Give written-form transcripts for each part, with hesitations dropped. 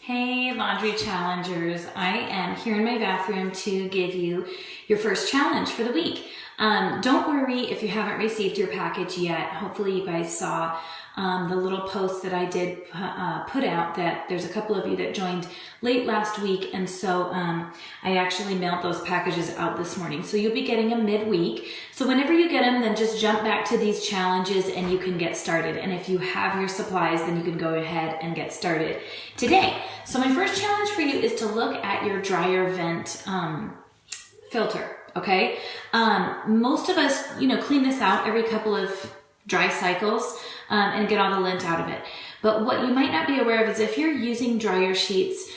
Hey laundry challengers, I am here in my bathroom to give you your first challenge for the week. Don't worry if you haven't received your package yet. Hopefully you guys saw the little post that I did put out that there's a couple of you that joined late last week, and so I actually mailed those packages out this morning. So you'll be getting them midweek. So whenever you get them, then just jump back to these challenges and you can get started. And if you have your supplies, then you can go ahead and get started today. So my first challenge for you is to look at your dryer vent filter, okay? Most of us, clean this out every couple of dry cycles and get all the lint out of it. But what you might not be aware of is if you're using dryer sheets,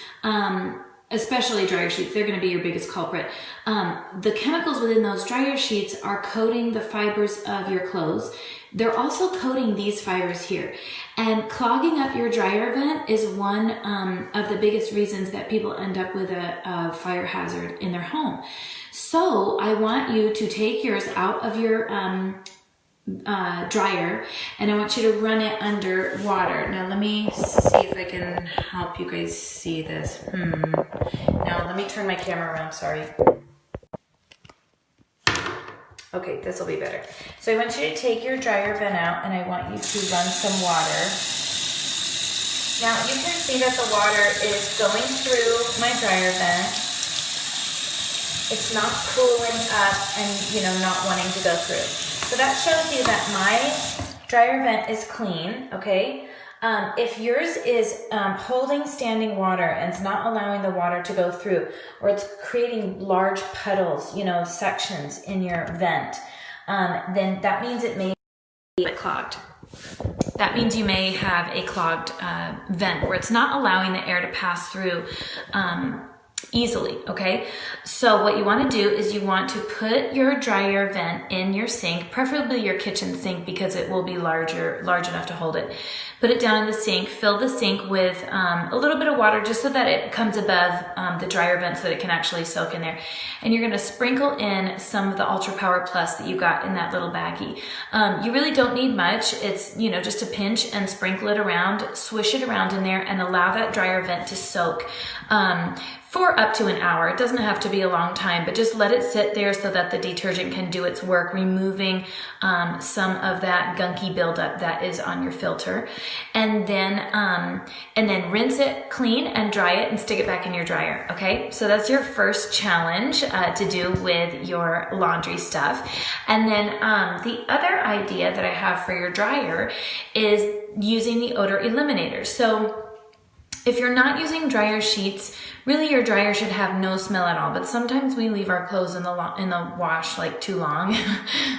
especially dryer sheets, they're going to be your biggest culprit. The chemicals within those dryer sheets are coating the fibers of your clothes. They're also coating these fibers here. And clogging up your dryer vent is one of the biggest reasons that people end up with a fire hazard in their home. So I want you to take yours out of your dryer, and I want you to run it under water. Now let me see if I can help you guys see this. Now let me turn my camera around, sorry. Okay, this will be better. So I want you to take your dryer vent out, and I want you to run some water. Now you can see that the water is going through my dryer vent. It's not cooling up and not wanting to go through. So that shows you that my dryer vent is clean, okay? If yours is holding standing water and it's not allowing the water to go through, or it's creating large puddles, sections in your vent, then that means it may be clogged. That means you may have a clogged vent where it's not allowing the air to pass through easily, okay? So what you want to do is you want to put your dryer vent in your sink, preferably your kitchen sink because it will be large enough to hold it. Put it down in the sink, fill the sink with a little bit of water just so that it comes above the dryer vent so that it can actually soak in there. And you're going to sprinkle in some of the Ultra Power Plus that you got in that little baggie. You really don't need much. It's, just a pinch and sprinkle it around, swish it around in there, and allow that dryer vent to soak for up to an hour. It doesn't have to be a long time, but just let it sit there so that the detergent can do its work, removing some of that gunky buildup that is on your filter. And then rinse it clean and dry it and stick it back in your dryer, okay? So that's your first challenge to do with your laundry stuff. And then the other idea that I have for your dryer is using the odor eliminator. So if you're not using dryer sheets, really your dryer should have no smell at all, but sometimes we leave our clothes in the wash like too long.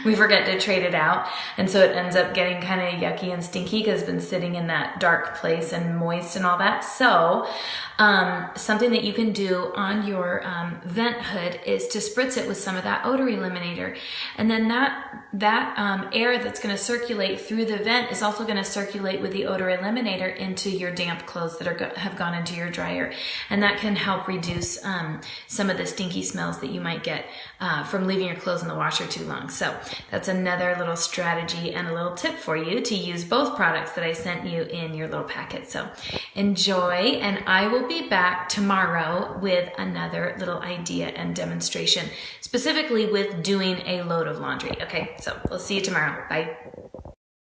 We forget to trade it out, and so it ends up getting kind of yucky and stinky because it's been sitting in that dark place and moist and all that. So something that you can do on your vent hood is to spritz it with some of that odor eliminator, and then that air that's going to circulate through the vent is also going to circulate with the odor eliminator into your damp clothes that have gone into your dryer, and that can help reduce some of the stinky smells that you might get from leaving your clothes in the washer too long. So that's another little strategy and a little tip for you to use both products that I sent you in your little packet. So enjoy, and I will be back tomorrow with another little idea and demonstration, specifically with doing a load of laundry. Okay, so we'll see you tomorrow. Bye.